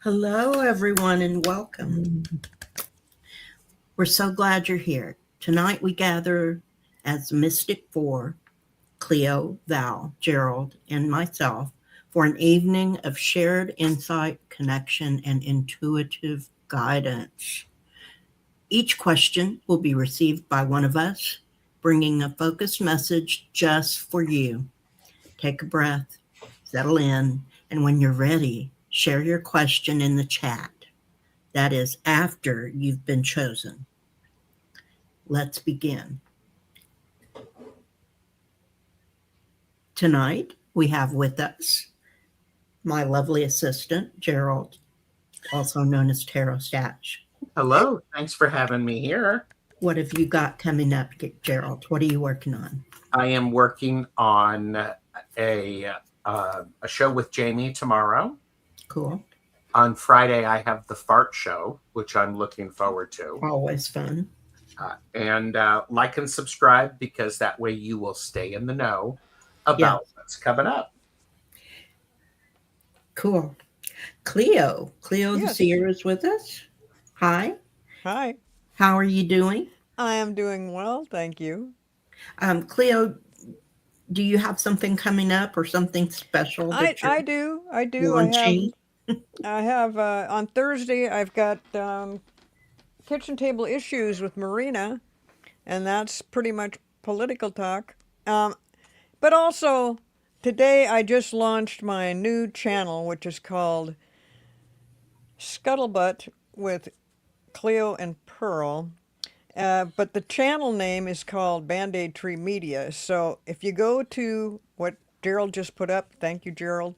Hello, everyone, and welcome. We're so glad you're here. Tonight we gather as Mystic Four, Cleo, Val, Gerald, and myself for an evening of shared insight, connection, and intuitive guidance. Each question will be received by one of us, bringing a focused message just for you. Take a breath, settle in, and when you're ready, share your question in the chat. That is after you've been chosen. Let's begin. Tonight, we have with us my lovely assistant, Gerald, also known as TarotStache. Hello, thanks for having me here. What have you got coming up, Gerald? What are you working on? I am working on a show with Jamie tomorrow. Cool. On Friday, I have the Fart Show, which I'm looking forward to. Always fun. And like and subscribe, because that way you will stay in the know about what's coming up. Cool. Cleo the Seer is with us. Hi. Hi. How are you doing? I am doing well, thank you. Cleo, do you have something coming up or something special? I do. Launching? I have on Thursday, I've got kitchen table issues with Marina, and that's pretty much political talk. But also, today I just launched my new channel, which is called Scuttlebutt with Cleo and Pearl. But the channel name is called Band-Aid Tree Media. So if you go to what Gerald just put up, thank you, Gerald,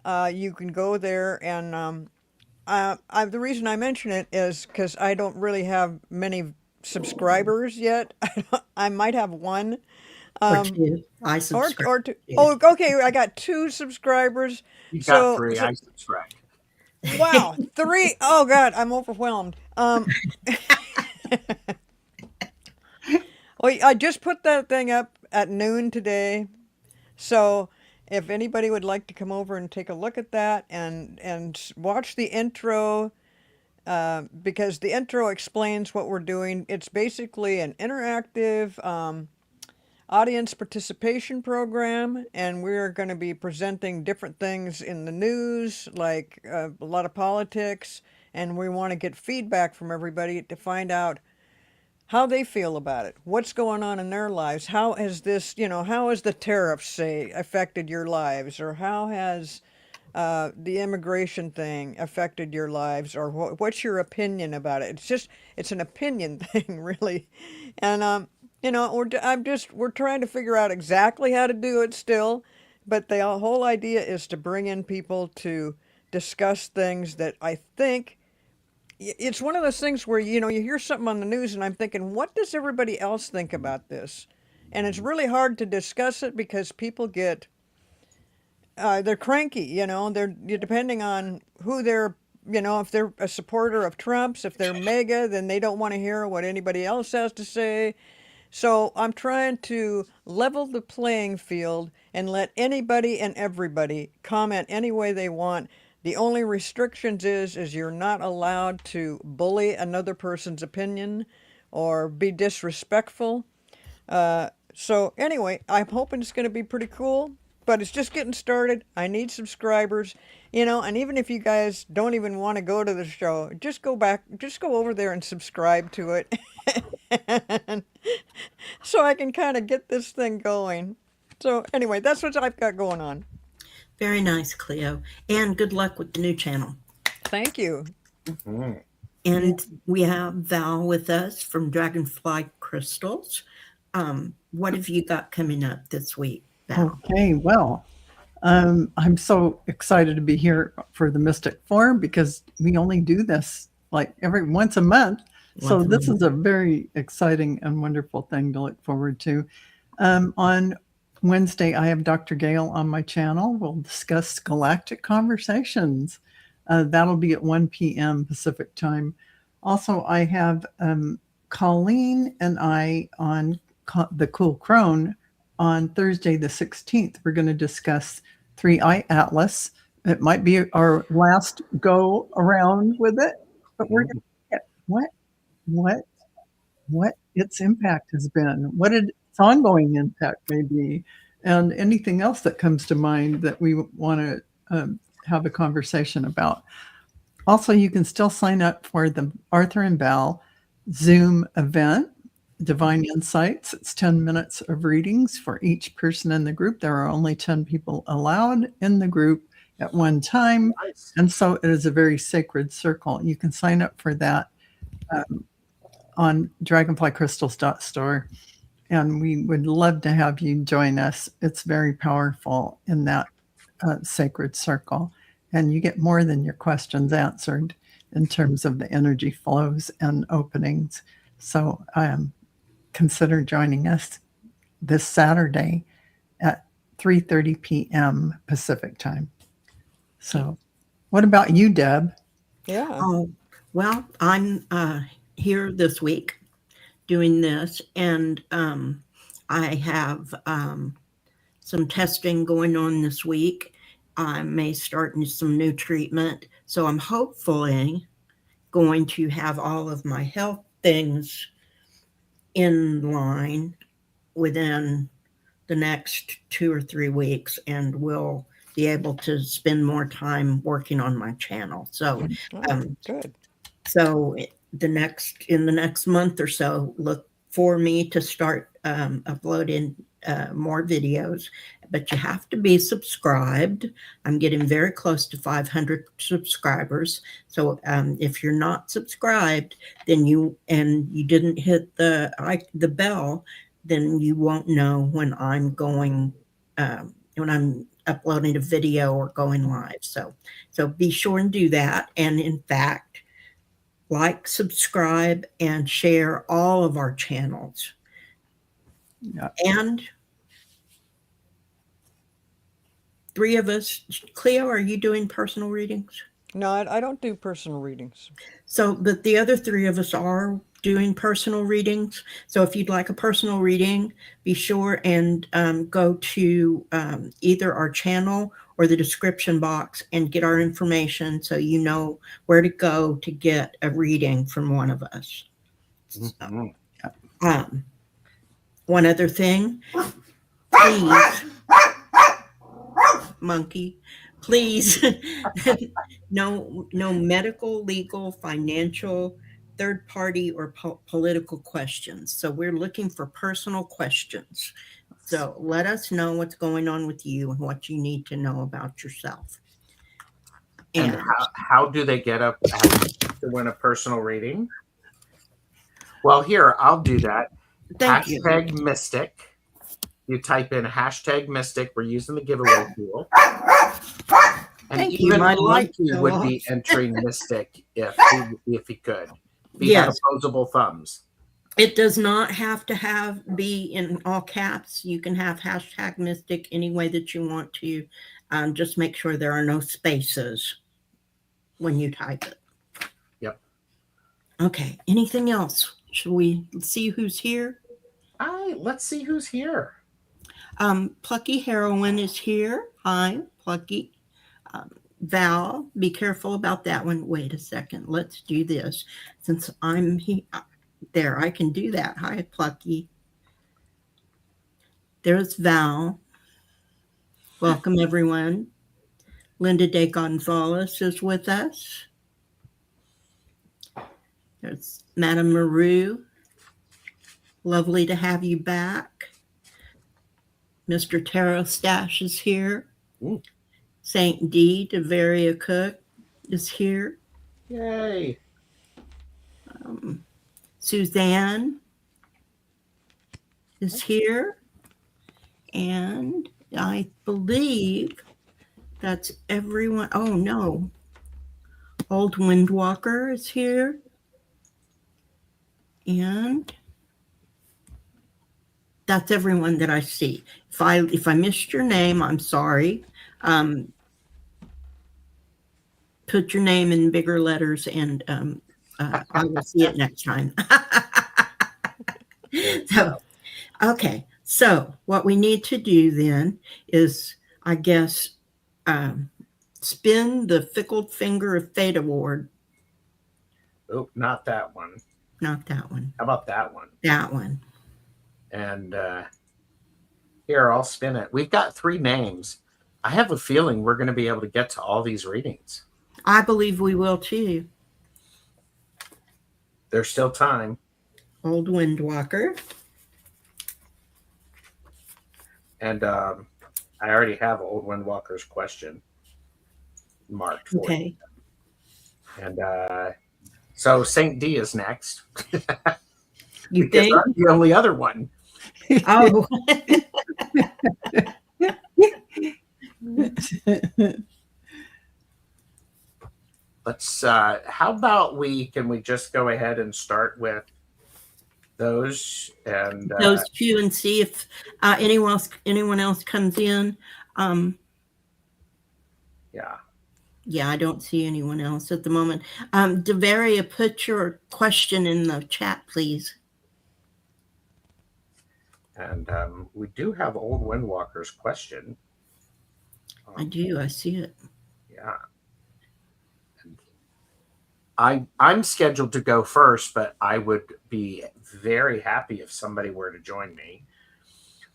you can go there. And the reason I mention it is because I don't really have many subscribers yet. I might have one. Or two. I subscribe. Or two. Oh, okay. I got 2 subscribers. You got 3. I subscribe. Wow, 3. Oh God, I'm overwhelmed. Well, I just put that thing up at noon today, so if anybody would like to come over and take a look at that and watch the intro, because the intro explains what we're doing. It's basically an interactive audience participation program, and we're going to be presenting different things in the news, like a lot of politics, and we want to get feedback from everybody to find out how they feel about it, what's going on in their lives, how has this, how has the tariffs, say, affected your lives, or how has the immigration thing affected your lives, or what's your opinion about it? It's an opinion thing, really. And we're trying to figure out exactly how to do it still, but the whole idea is to bring in people to discuss things that I think. It's one of those things where, you hear something on the news and I'm thinking, what does everybody else think about this? And it's really hard to discuss it because people get, they're cranky, they're depending on who they're, if they're a supporter of Trump's, if they're MAGA, then they don't want to hear what anybody else has to say. So I'm trying to level the playing field and let anybody and everybody comment any way they want. The only restrictions is you're not allowed to bully another person's opinion or be disrespectful. So anyway, I'm hoping it's going to be pretty cool, but it's just getting started. I need subscribers, and even if you guys don't even want to go to the show, just go over there and subscribe to it. So I can kind of get this thing going. So anyway, that's what I've got going on. Very nice, Cleo. And good luck with the new channel. Thank you. Mm-hmm. And we have Val with us from Dragonfly Crystals. What have you got coming up this week, Val? Okay, well, I'm so excited to be here for the Mystic Forum because we only do this like once a month. So this is a very exciting and wonderful thing to look forward to. On Wednesday, I have Dr. Gail on my channel. We'll discuss galactic conversations. That'll be at 1 p.m. Pacific time. Also, I have Colleen and I on the Cool Crone on Thursday the 16th. We're going to discuss 3-Eye Atlas, It might be our last go around with it, but we're going to get what its impact has been, what its ongoing impact may be, and anything else that comes to mind that we want to have a conversation about. Also, you can still sign up for the Arthur and Val Zoom event, Divine Insights. It's 10 minutes of readings for each person in the group. There are only 10 people allowed in the group at one time. Nice. And so it is a very sacred circle. You can sign up for that on dragonflycrystals.store. And we would love to have you join us. It's very powerful in that sacred circle. And you get more than your questions answered in terms of the energy flows and openings. So consider joining us this Saturday at 3:30 p.m. Pacific time. So what about you, Deb? Yeah. Oh, well, I'm here this week doing this, and I have some testing going on this week. I may start some new treatment, so I'm hopefully going to have all of my health things in line within the next 2 or 3 weeks, and we'll be able to spend more time working on my channel. So, Good. so in the next month or so, look for me to start uploading more videos, but you have to be subscribed. I'm getting very close to 500 subscribers. So if you're not subscribed, then you didn't hit the bell, then you won't know when I'm going, when I'm uploading a video or going live. So be sure and do that. And in fact, like, subscribe, and share all of our channels. Yeah. And 3 of us, Cleo, are you doing personal readings? No, I don't do personal readings. So, but the other 3 of us are doing personal readings. So if you'd like a personal reading, be sure and go to either our channel or the description box and get our information so you know where to go to get a reading from one of us. Mm-hmm. One other thing, please, monkey, please, no medical, legal, financial, third party, or political questions. So we're looking for personal questions. So let us know what's going on with you and what you need to know about yourself. And how do they get up to win a personal reading? Well, here, I'll do that. Thank you. Hashtag Mystic. You type in hashtag Mystic. We're using the giveaway tool. And Thank you. even My light Monkey fell would off. be entering Mystic if he could. If he Yes. had opposable thumbs. It does not have to be in all caps. You can have hashtag Mystic any way that you want to. Just make sure there are no spaces when you type it. Yep. Okay. Anything else? Should we see who's here? Let's see who's here. Plucky Heroine is here. Hi, Plucky. Val, be careful about that one. Wait a second. Let's do this. Since I'm here, there, I can do that. Hi, Plucky. There's Val. Welcome, everyone. Linda De Gonzalez is with us. There's Madame Maru. Lovely to have you back. Mr. TarotStache is here. Ooh. Saint D. Deveria Cook is here. Yay. Suzanne is here. And I believe that's everyone. Oh, no. Old Windwalker is here. And that's everyone that I see. If I missed your name, I'm sorry. Put your name in bigger letters, and I will see it next time. Okay. So what we need to do then is, I guess, spin the Fickled Finger of Fate Award. Oh, not that one. Not that one. How about that one? That one. And here, I'll spin it. We've got 3 names. I have a feeling we're going to be able to get to all these readings. I believe we will too. There's still time. Old Windwalker. And I already have Old Windwalker's question marked for Okay. you. And so Saint D is next. You Because think? I'm the only other one. Oh. Let's how about can we just go ahead and start with those and Those 2 and see if anyone else comes in. Yeah. Yeah, I don't see anyone else at the moment. Devaria, put your question in the chat, please. And we do have Old Windwalker's question. I do. I see it. Yeah. I'm scheduled to go first, but I would be very happy if somebody were to join me.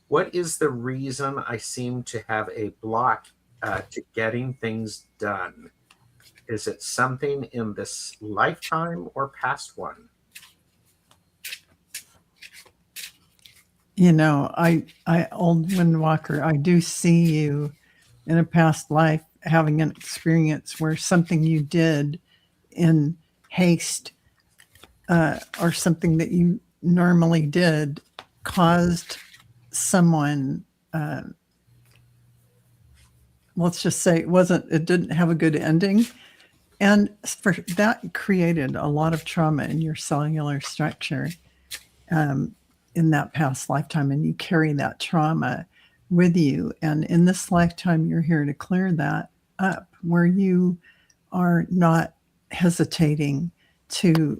What is the reason I seem to have a block to getting things done? Is it something in this lifetime or past one? You know, Old Windwalker, I do see you in a past life having an experience where something you did in haste or something that you normally did caused someone, let's just say it didn't have a good ending. And for that created a lot of trauma in your cellular structure in that past lifetime. And you carry that trauma with you. And in this lifetime, you're here to clear that up, where you are not hesitating to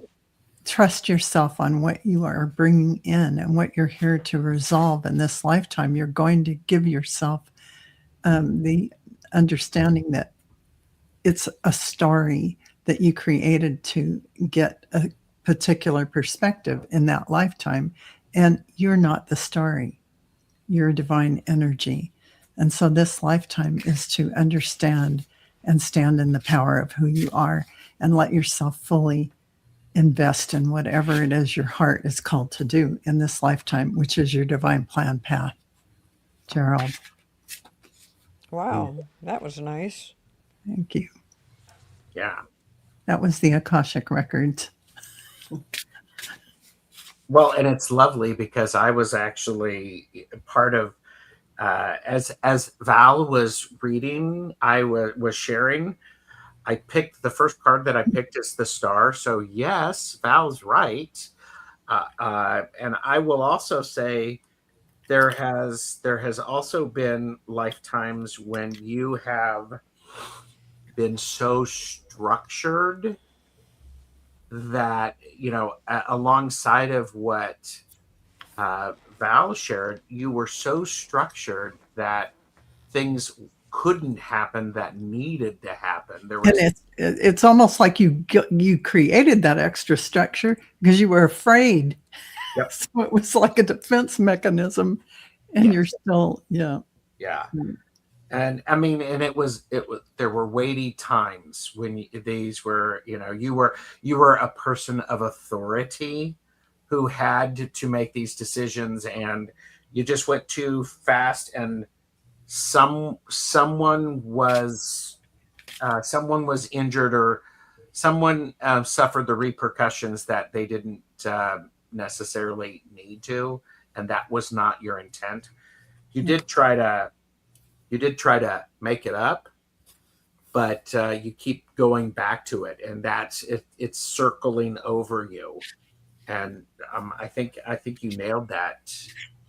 trust yourself on what you are bringing in and what you're here to resolve in this lifetime. You're going to give yourself the understanding that it's a story that you created to get a particular perspective in that lifetime. And you're not the story. You're divine energy. And so this lifetime is to understand and stand in the power of who you are and let yourself fully invest in whatever it is your heart is called to do in this lifetime, which is your divine plan path. Gerald. Wow, that was nice. Thank you. Yeah. That was the Akashic Records. Well, and it's lovely because I was actually part of, as Val was reading, I was sharing. I picked the first card that I picked is the Star. So yes, Val's right. And I will also say there has also been lifetimes when you have been so structured that, you know, alongside of what Val shared, you were so structured that things couldn't happen that needed to happen. There was, and it's almost like you created that extra structure because you were afraid. Yep. So it was like a defense mechanism, and Yes. you're still, yeah. And I mean, and it was there were weighty times when these were, you know, you were a person of authority who had to make these decisions, and you just went too fast, and someone was injured, or someone suffered the repercussions that they didn't necessarily need to, and that was not your intent. You did try to make it up, but you keep going back to it, and that's it. It's circling over you, and I think you nailed that,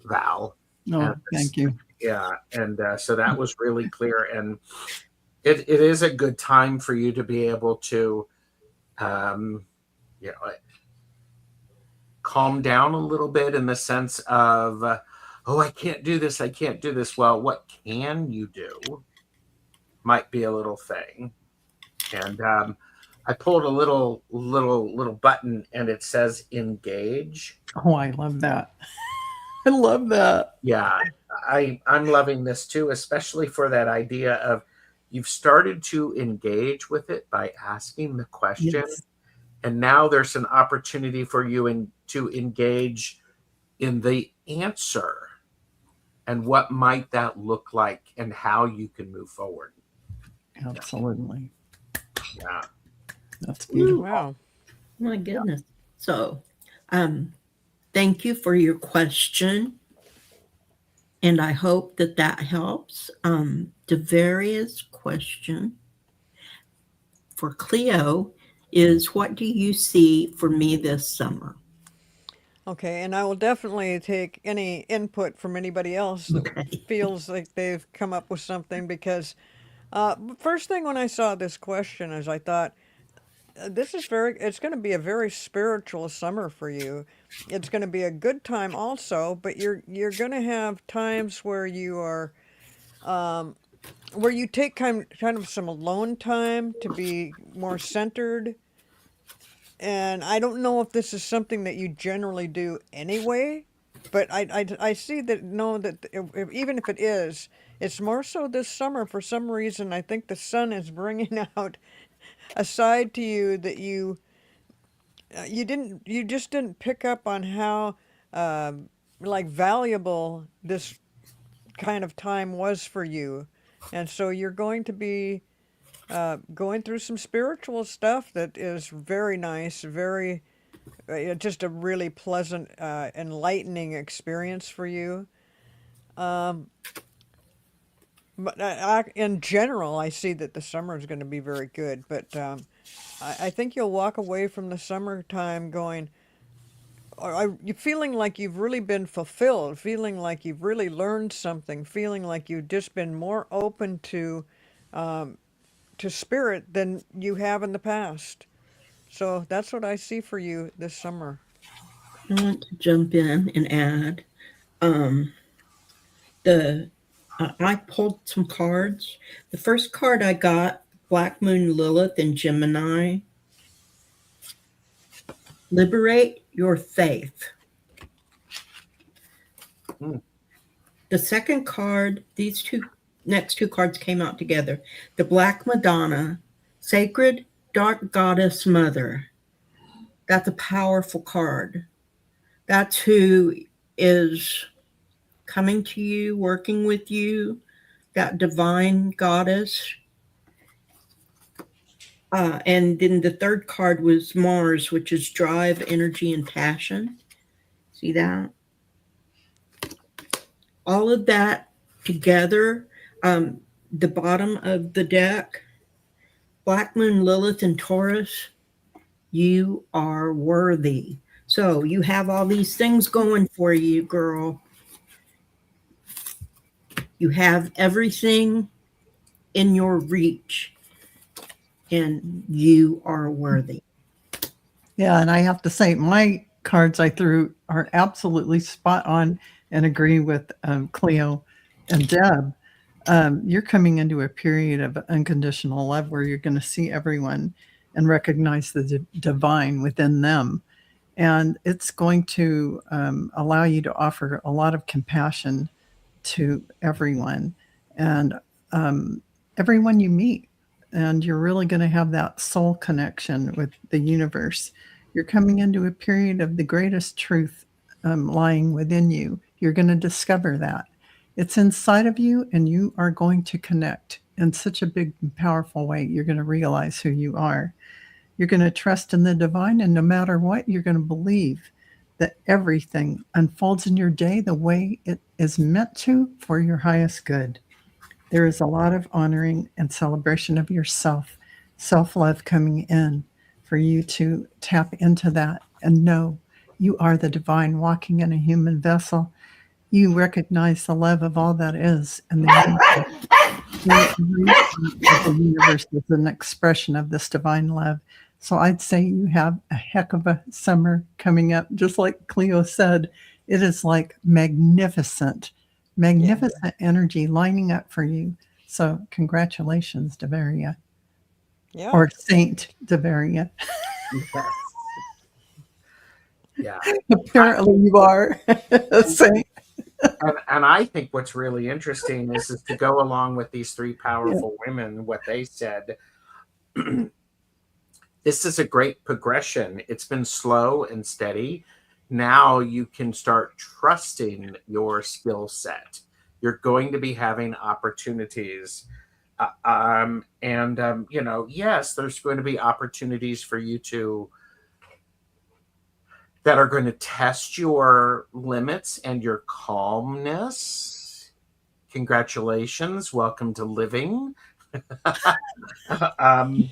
Val. Oh, thank you. Yeah, and so that was really clear, and it is a good time for you to be able to, you know, calm down a little bit in the sense of, oh, I can't do this. Well, what can you do? might be a little thing. And I pulled a little button, and it says engage. Oh, I love that. I love that. Yeah, I'm loving this too, especially for that idea of you've started to engage with it by asking the question. Yes. And now there's an opportunity for you to engage in the answer and what might that look like and how you can move forward. Absolutely. Yeah. That's beautiful. Wow. My goodness. So, thank you for your question. And I hope that that helps. The various question for Cleo is, what do you see for me this summer? Okay, and I will definitely take any input from anybody else that Okay. feels like they've come up with something, because first thing when I saw this question is I thought, it's going to be a very spiritual summer for you. It's going to be a good time also, but you're going to have times where you are, where you take kind of some alone time to be more centered. And I don't know if this is something that you generally do anyway, but I see that, no, that even if it is, it's more so this summer. For some reason, I think the sun is bringing out a side to you that you just didn't pick up on how like valuable this kind of time was for you. And so you're going to be going through some spiritual stuff that is very nice, very just a really pleasant, enlightening experience for you. But in general, I see that the summer is going to be very good. But I think you'll walk away from the summertime going, are you feeling like you've really been fulfilled, feeling like you've really learned something, feeling like you've just been more open to spirit than you have in the past. So that's what I see for you this summer. I want to jump in and add the I pulled some cards. The first card I got, Black Moon Lilith and Gemini. Liberate your faith. The second card, these next two cards came out together. The Black Madonna, Sacred Dark Goddess Mother. That's a powerful card. That's who is coming to you, working with you, that divine goddess. And then the third card was Mars, which is drive, energy, and passion. See that? All of that together, the bottom of the deck, Black Moon, Lilith, and Taurus, you are worthy. So you have all these things going for you, girl. You have everything in your reach, and you are worthy. Yeah, and I have to say, my cards I threw are absolutely spot on and agree with Cleo and Deb. You're coming into a period of unconditional love where you're going to see everyone and recognize the divine within them. And it's going to allow you to offer a lot of compassion to everyone and everyone you meet. And you're really going to have that soul connection with the universe. You're coming into a period of the greatest truth lying within you. You're going to discover that. It's inside of you, and you are going to connect in such a big and powerful way. You're going to realize who you are. You're going to trust in the divine, and no matter what, you're going to believe that everything unfolds in your day the way it is meant to for your highest good. There is a lot of honoring and celebration of yourself, self-love coming in for you to tap into that and know you are the divine walking in a human vessel. You recognize the love of all that is, and the universe is an expression of this divine love. So I'd say you have a heck of a summer coming up. Just like Cleo said, it is like magnificent energy lining up for you. So congratulations, Deveria, Yeah. or Saint Deveria. Yes. Yeah. Apparently you are a saint. And I think what's really interesting is to go along with these three Yeah. powerful women, what they said. This is a great progression. It's been slow and steady. Now you can start trusting your skill set. You're going to be having opportunities. Yes, there's going to be opportunities for you to that are going to test your limits and your calmness. Congratulations. Welcome to living. um,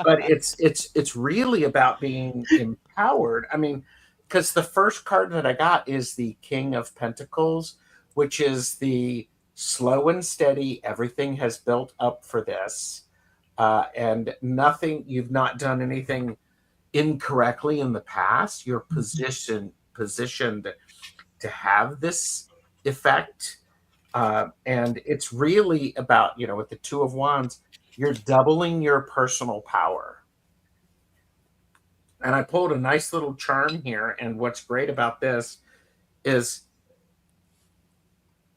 but it's really about being empowered. I mean, because the first card that I got is the King of Pentacles, which is the slow and steady. Everything has built up for this, and nothing. You've not done anything incorrectly in the past. You're positioned to have this effect, and it's really about, with the Two of Wands, you're doubling your personal power. And I pulled a nice little charm here, and what's great about this is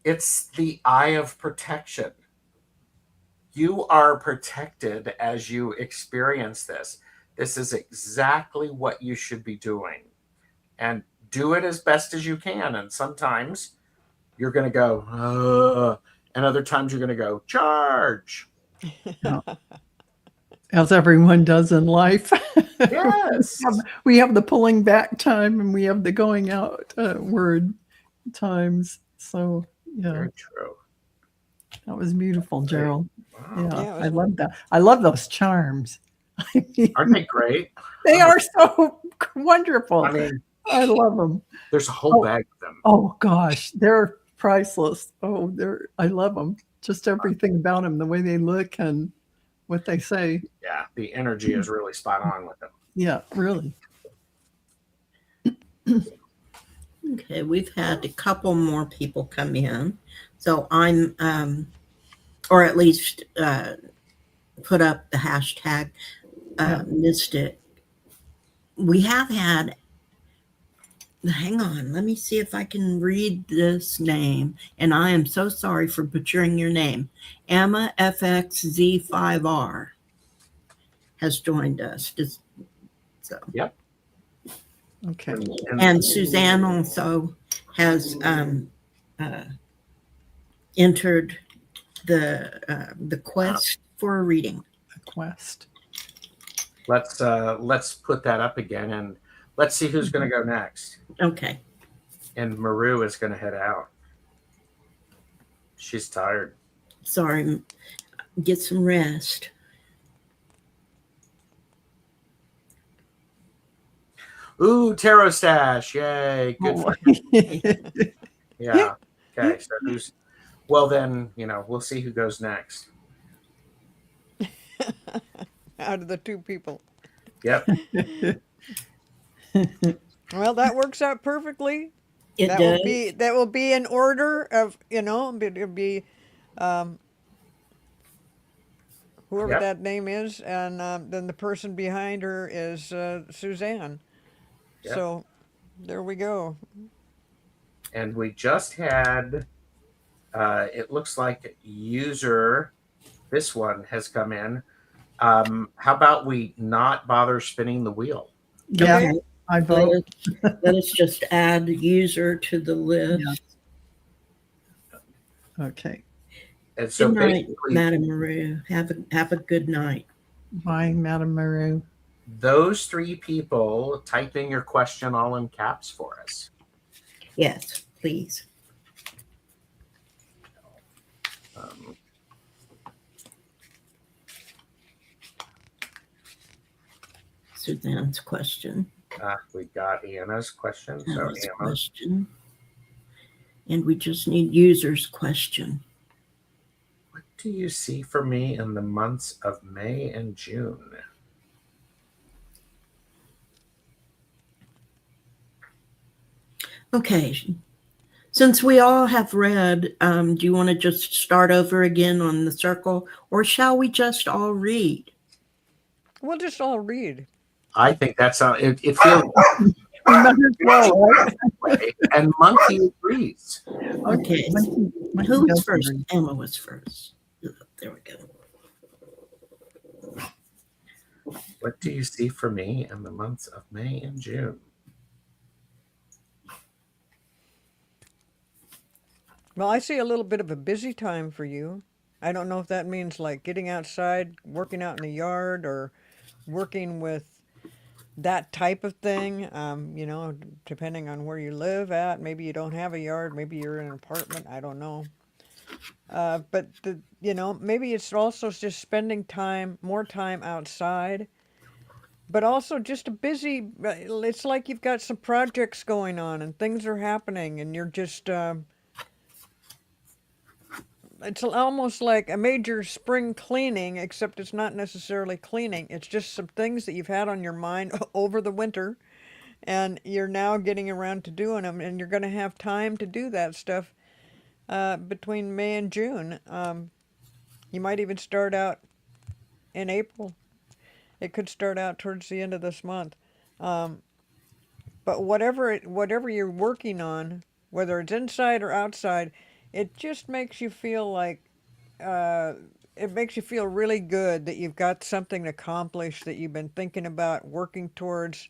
it's the eye of protection. You are protected as you experience this. This is exactly what you should be doing, and do it as best as you can. And sometimes you're going to go, and other times you're going to go, charge. As everyone does in life. Yes. we have the pulling back time and we have the going out word times. So, yeah, Very true. that was beautiful, Gerald. Wow. Yeah, Yeah, it I was love that. I love those charms. I mean, Aren't they great? they are so wonderful. I mean, I love them. there's a whole bag of them. Oh gosh, they're priceless. Oh, I love them. Just everything about them, the way they look and what they say. Yeah, the energy is really spot on with them. Yeah, really. Okay, we've had a couple more people come in. So I'm, or at least put up the hashtag Mystic. We have had, hang on, let me see if I can read this name. And I am so sorry for butchering your name. Emma FXZ5R has joined us. Yep. Okay. And Suzanne also has entered the quest for a reading. A quest. Let's put that up again, and let's see who's going to go next. Okay. And Maru is going to head out. She's tired. Sorry. Get some rest. Ooh, TarotStache. Yay. Good for you. Yeah. Okay. So who's, well then, we'll see who goes next. out of the two people. Yep. Well, that works out perfectly. It That does. will be in order of, it'll be whoever Yep. that name is, and then the person behind her is Suzanne. Yep. So there we go. And we just had, it looks like user, this one has come in. How about we not bother spinning the wheel? Yeah, Okay. I vote. Let us just add user to the list. Okay. And so Good night, basically, Madam Maru. Have a good night. Bye, Madam Maru. those three people, type in your question all in caps for us. Yes, please. Suzanne's question. We got Anna's question. So Anna's Anna, question. And we just need user's question. what do you see for me in the months of May and June? Okay. Since we all have read, do you want to just start over again on the circle, or shall we just all read? We'll just all read. I think that's how it feels We might as well, right? that way. And Monkey agrees. Okay. Monkey Who was does first? agree. Emma was first. There we go. What do you see for me in the months of May and June? Well, I see a little bit of a busy time for you. I don't know if that means like getting outside, working out in the yard, or working with that type of thing. Depending on where you live at. Maybe you don't have a yard. Maybe you're in an apartment. I don't know. Maybe it's also just spending more time outside, but also just a busy. It's like you've got some projects going on and things are happening, and you're just. It's almost like a major spring cleaning, except it's not necessarily cleaning. It's just some things that you've had on your mind over the winter, and you're now getting around to doing them, and you're going to have time to do that stuff between May and June. You might even start out in April. It could start out towards the end of this month. But whatever you're working on, whether it's inside or outside, it just makes you feel like it makes you feel really good that you've got something accomplished that you've been thinking about working towards.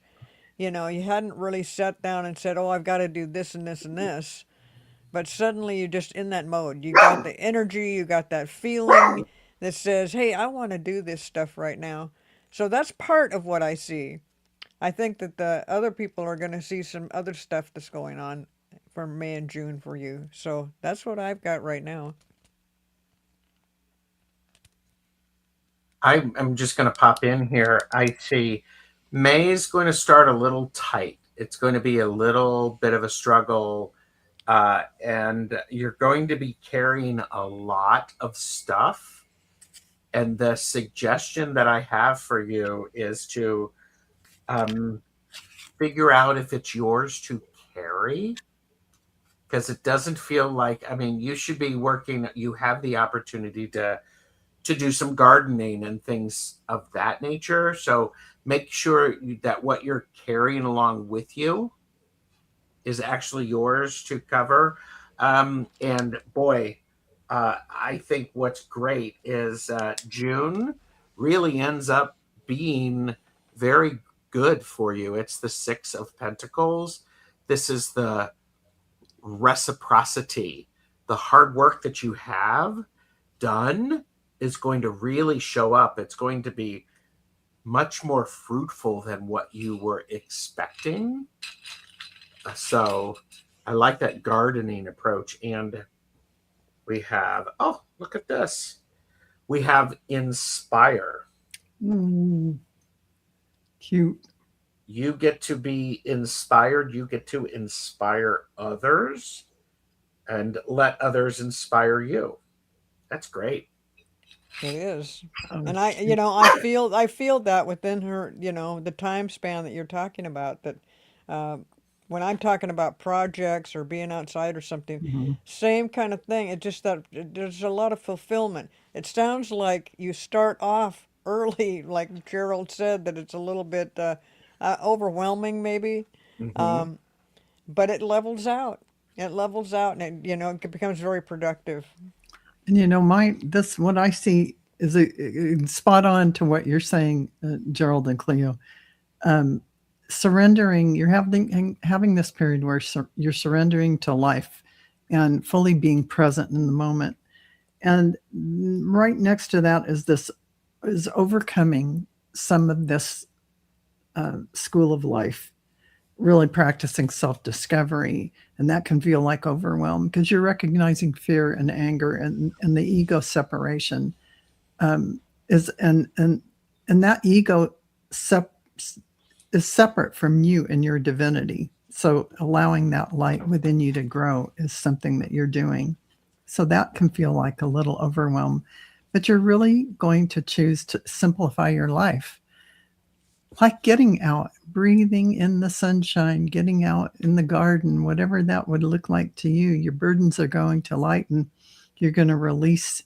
You hadn't really sat down and said, "Oh, I've got to do this and this and this," but suddenly you're just in that mode. You got the energy, you got that feeling that says, "Hey, I want to do this stuff right now." So that's part of what I see. I think that the other people are going to see some other stuff that's going on for May and June for you. So that's what I've got right now. I'm just going to pop in here. I see May is going to start a little tight. It's going to be a little bit of a struggle, and you're going to be carrying a lot of stuff. And the suggestion that I have for you is to figure out if it's yours to carry, because it doesn't feel like, I mean, you should be working, you have the opportunity to do some gardening and things of that nature. So make sure that what you're carrying along with you is actually yours to cover. And boy, I think what's great is June really ends up being very good for you. It's the Six of Pentacles. This is the reciprocity. The hard work that you have done is going to really show up. It's going to be much more fruitful than what you were expecting. So I like that gardening approach. And we have, oh, look at this. We have inspire. Cute. You get to be inspired. You get to inspire others and let others inspire you. That's great. It is. Oh, And I feel that within her, the time span that you're talking about, that when I'm talking about projects or being outside or something, mhm. same kind of thing. It's just that there's a lot of fulfillment. It sounds like you start off early, like Gerald said, that it's a little bit overwhelming maybe, Mm-hmm. but it levels out. It levels out, and it becomes very productive. And what I see is spot on to what you're saying, Gerald and Cleo. Surrendering, you're having this period where you're surrendering to life and fully being present in the moment. And right next to that is overcoming some of this school of life, really practicing self-discovery. And that can feel like overwhelm because you're recognizing fear and anger and the ego separation is and that ego is separate from you and your divinity. So allowing that light within you to grow is something that you're doing. So that can feel like a little overwhelm, but you're really going to choose to simplify your life. like getting out, breathing in the sunshine, getting out in the garden, whatever that would look like to you. Your burdens are going to lighten. You're going to release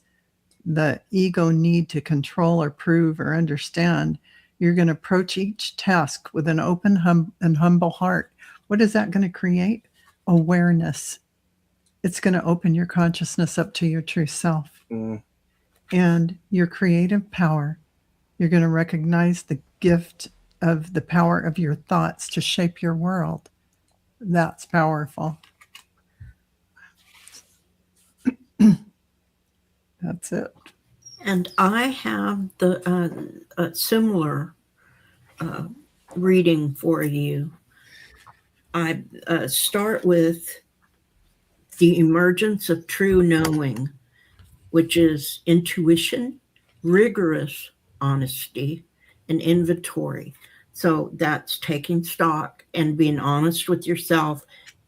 the ego need to control or prove or understand. You're going to approach each task with an open and humble heart. What is that going to create? Awareness. It's going to open your consciousness up to your true self and your creative power. You're going to recognize the gift of the power of your thoughts to shape your world. That's powerful. That's it. And I have the similar reading for you. I start with the emergence of true knowing, which is intuition, rigorous honesty, and inventory. So that's taking stock and being honest with yourself.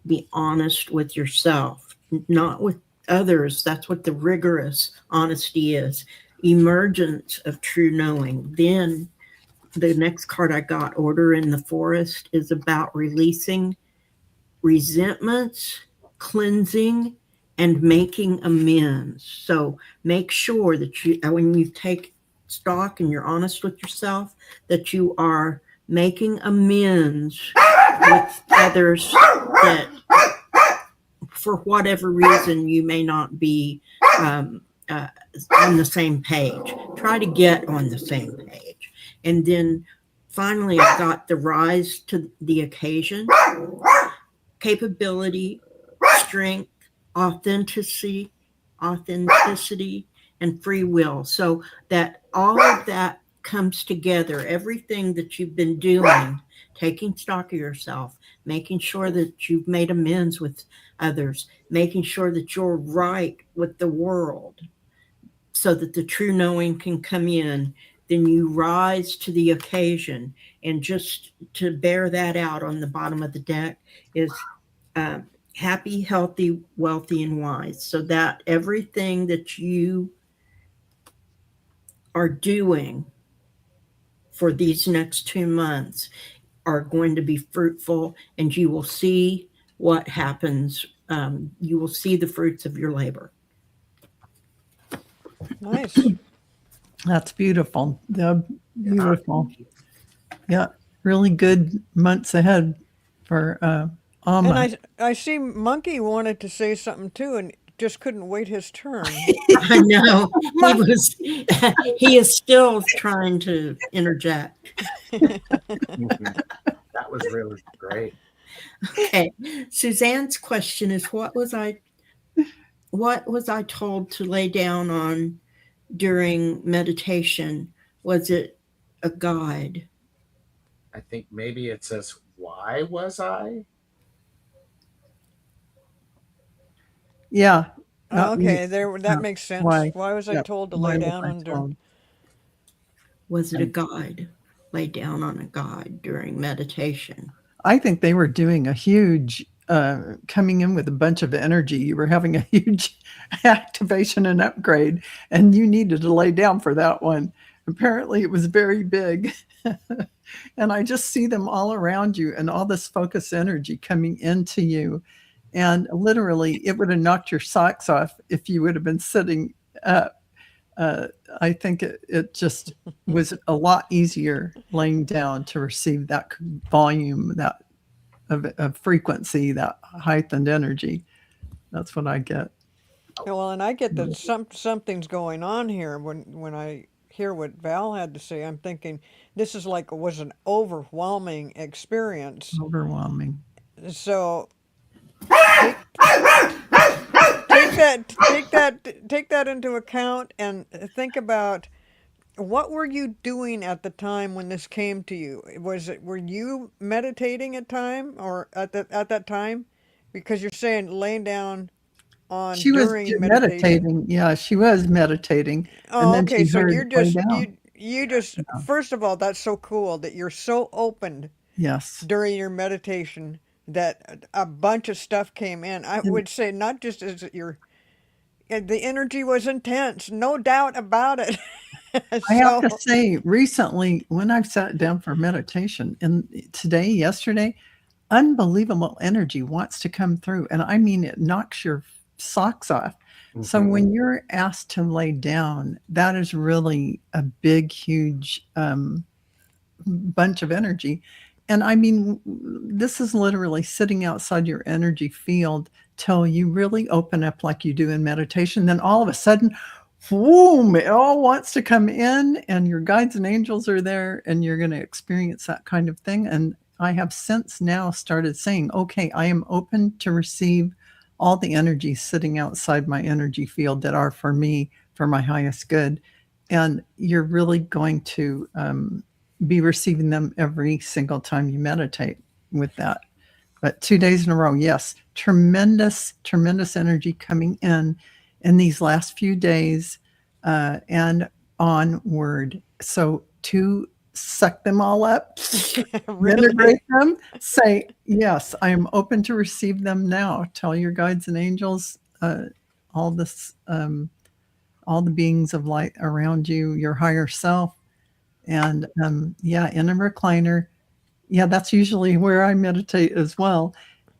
Be honest with yourself, not with others. That's what the rigorous honesty is. Emergence of true knowing. Then the next card I got, Order in the Forest, is about releasing resentments, cleansing, and making amends. So make sure that you, when you take stock and you're honest with yourself, that you are making amends with others that for whatever reason you may not be on the same page. Try to get on the same page. And then finally, I got the rise to the occasion, capability, strength, authenticity, and free will. So that all of that comes together. Everything that you've been doing, taking stock of yourself, making sure that you've made amends with others, making sure that you're right with the world so that the true knowing can come in. Then you rise to the occasion. And just to bear that out on the bottom of the deck is happy, healthy, wealthy, and wise. So that everything that you are doing for these next 2 months are going to be fruitful, and you will see what happens. You will see the fruits of your labor. Nice. That's beautiful. Beautiful. Yeah, really good months ahead for Alma. And I see Monkey wanted to say something too, and just couldn't wait his turn. I know he is still trying to interject. That was really great. Okay, Suzanne's question is, what was I told to lay down on during meditation? Was it a guide? I think maybe it says, why was I? Yeah. Okay, that makes sense. Why? Why was I Yeah, told to why lay was down I under? told? Was it a guide? Lay down on a guide during meditation. I think they were doing a huge, coming in with a bunch of energy. You were having a huge activation and upgrade, and you needed to lay down for that one. Apparently, it was very big. And I just see them all around you and all this focus energy coming into you. And literally, it would have knocked your socks off if you would have been sitting up. I think it just was a lot easier laying down to receive that volume, that of frequency, that heightened energy. That's what I get. Well, and I get that something's going on here when I hear what Val had to say. I'm thinking this is like was an overwhelming experience. Overwhelming. So take that into account and think about what were you doing at the time when this came to you? Were you meditating at that time? Because you're saying laying down on She was during meditation. meditating. Yeah, she was meditating. Oh, and then okay. she So heard you're lay just down. you just first of all, that's so cool that you're so open Yes. during your meditation that a bunch of stuff came in. I would say not just as the energy was intense, no doubt about it. I have to So, say, recently, when I've sat down for meditation, and today, yesterday, unbelievable energy wants to come through. And I mean, it knocks your socks off. So Mhm. when you're asked to lay down, that is really a big, huge bunch of energy. And I mean, this is literally sitting outside your energy field till you really open up like you do in meditation. Then all of a sudden, boom, it all wants to come in, and your guides and angels are there, and you're going to experience that kind of thing. And I have since now started saying, okay, I am open to receive all the energies sitting outside my energy field that are for me, for my highest good. And you're really going to be receiving them every single time you meditate with that. But 2 days in a row, yes, tremendous, tremendous energy coming in these last few days and onward. So to suck them all up, really, integrate them, say, yes, I am open to receive them now. Tell your guides and angels, all this, all the beings of light around you, your higher self. And yeah, in a recliner. Yeah, that's usually where I meditate as well.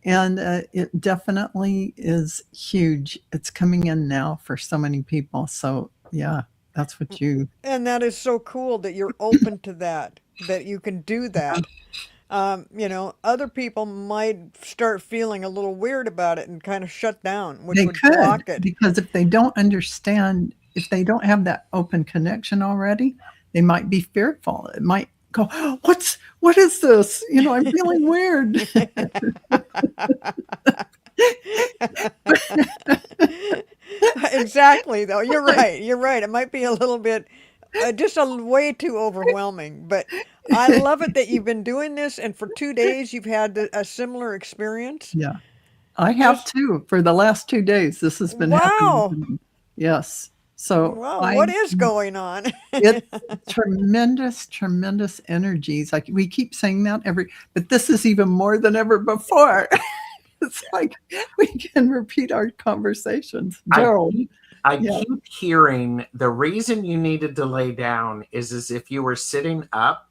And it definitely is huge. It's coming in now for so many people. So yeah, that's what you, and that is so cool that you're open to that, that you can do that. Other people might start feeling a little weird about it and kind of shut down, which they would could, block it. because if they don't understand, if they don't have that open connection already, they might be fearful. It might go, what is this? I'm feeling weird. Exactly, though. You're right. You're right. It might be a little bit, just a way too overwhelming. But I love it that you've been doing this, and for 2 days you've had a similar experience. Yeah. I have Just too for the last 2 days. This has been happening to wow, me. Yes. So wow. What is going on? it's tremendous, tremendous energies. Like we keep saying that but this is even more than ever before. It's like we can repeat our conversations. Gerald. I Yeah. keep hearing the reason you needed to lay down is as if you were sitting up,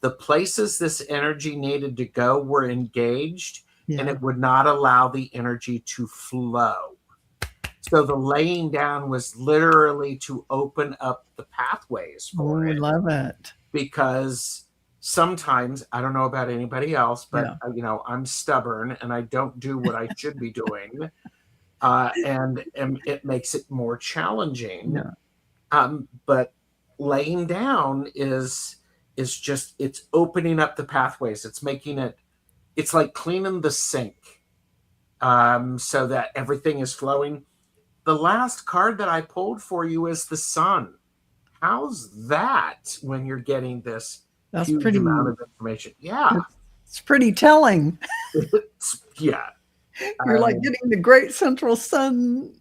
the places this energy needed to go were engaged, and Yeah. it would not allow the energy to flow. So the laying down was literally to open up the pathways Oh, for I it, love it. because sometimes, I don't know about anybody else, but Yeah. I'm stubborn and I don't do what I should be doing. And it makes it more challenging. Yeah. But laying down is just, it's opening up the pathways. It's making it, it's like cleaning the sink, so that everything is flowing. The last card that I pulled for you is the sun. How's that when you're getting this That's huge pretty, amount of information? Yeah. it's pretty telling. Yeah. You're like getting the great central sun,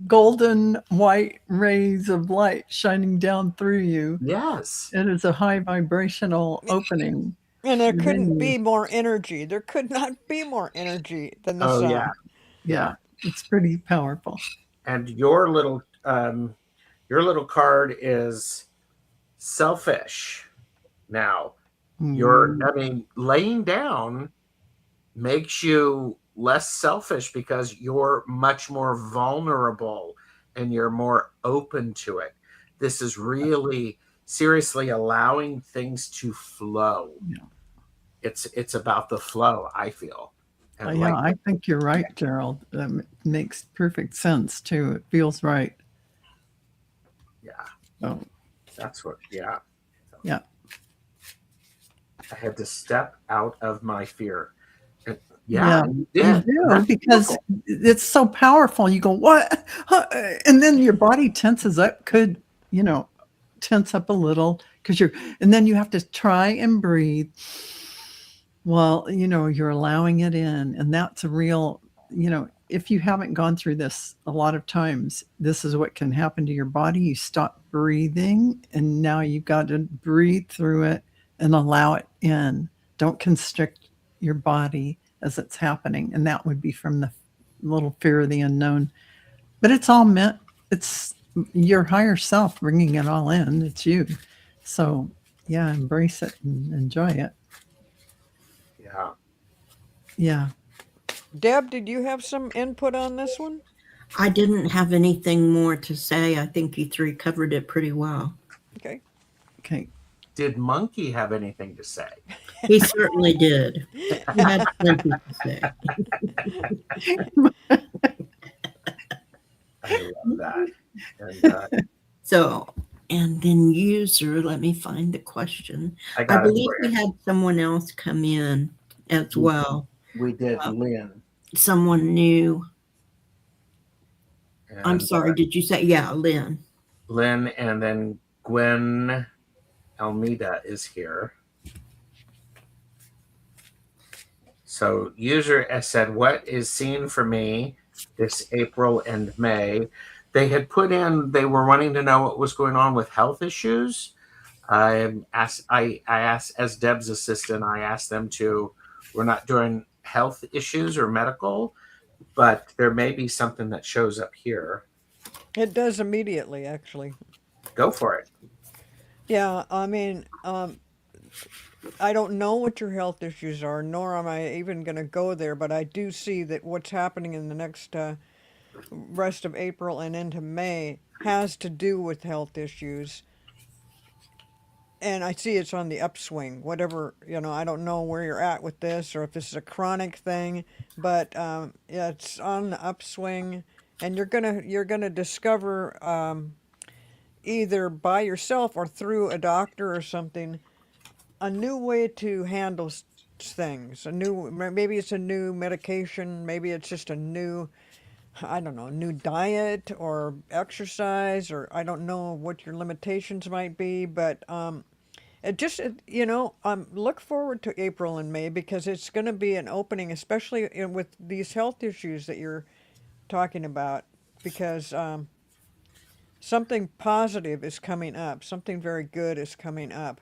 golden white rays of light shining down through you. Yes. It is a high vibrational opening. And there within couldn't you. be more energy. There could not be more energy than the Oh, sun. yeah. Yeah, it's pretty powerful. And your little card is selfish. Now, laying down makes you less selfish because you're much more vulnerable and you're more open to it. This is really seriously allowing things to flow. Yeah. It's about the flow, I feel. And Yeah, I think you're right, Gerald. Makes perfect sense too. It feels right. Yeah. Oh, That's what, yeah. yeah. I had to step out of my fear. And You did. do, That's because beautiful. it's so powerful. You go, what? Huh? And then your body tenses up, could, tense up a little and then you have to try and breathe. Well, you're allowing it in. And that's a real, if you haven't gone through this a lot of times, this is what can happen to your body. You stop breathing, and now you've got to breathe through it and allow it in. Don't constrict your body as it's happening. And that would be from the little fear of the unknown. But it's all meant, it's your higher self bringing it all in. It's you. So yeah, embrace it and enjoy it. Yeah. Yeah. Deb, did you have some input on this one? I didn't have anything more to say. I think you three covered it pretty well. Okay. Okay. Did Monkey have anything to say? He certainly did. He had plenty to say. I love that. And So, and then user, let me find the question. I I got it believe for we you. had someone else come in as well. We did Lynn. Someone new. I'm And, sorry, did you say? Yeah, Lynn. Lynn, and then Gwen Almeida is here. So user has said, what is seen for me this April and May? They had put in, they were wanting to know what was going on with health issues. I asked, as Deb's assistant, I asked them to, we're not doing health issues or medical, but there may be something that shows up here. It does immediately, actually. Go for it. Yeah, I mean, I don't know what your health issues are, nor am I even going to go there, but I do see that what's happening in the next rest of April and into May has to do with health issues. And I see it's on the upswing, whatever, I don't know where you're at with this or if this is a chronic thing, but yeah, it's on the upswing, and you're gonna discover either by yourself or through a doctor or something a new way to handle things. Maybe it's a new medication, maybe it's just a new, I don't know, new diet or exercise, or I don't know what your limitations might be, but look forward to April and May because it's going to be an opening, especially with these health issues that you're talking about, because something positive is coming up, something very good is coming up.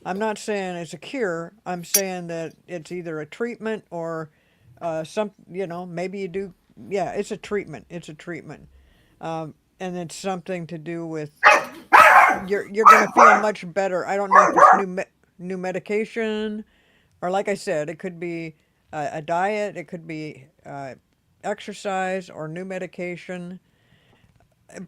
I'm not saying it's a cure. I'm saying that it's either a treatment or maybe you do. Yeah, it's a treatment. It's a treatment, and it's something to do with you're gonna feel much better. I don't know if it's new medication, or like I said, it could be a diet, it could be exercise or new medication,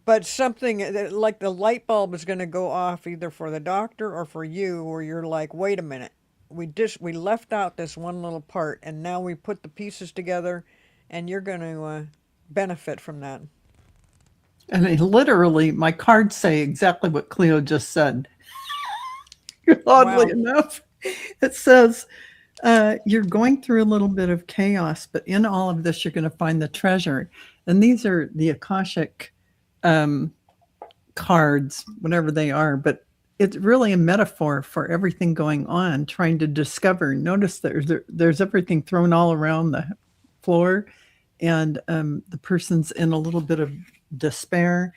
but something like the light bulb is gonna go off either for the doctor or for you, where you're like, wait a minute, we left out this one little part, and now we put the pieces together, and you're gonna benefit from that. And literally, my cards say exactly what Cleo just said. Oddly enough, it says, you're going through a little bit of chaos, but in all of this, you're going to find the treasure. And these are the Akashic cards, whatever they are. But it's really a metaphor for everything going on, trying to discover. Notice there's everything thrown all around the floor. And the person's in a little bit of despair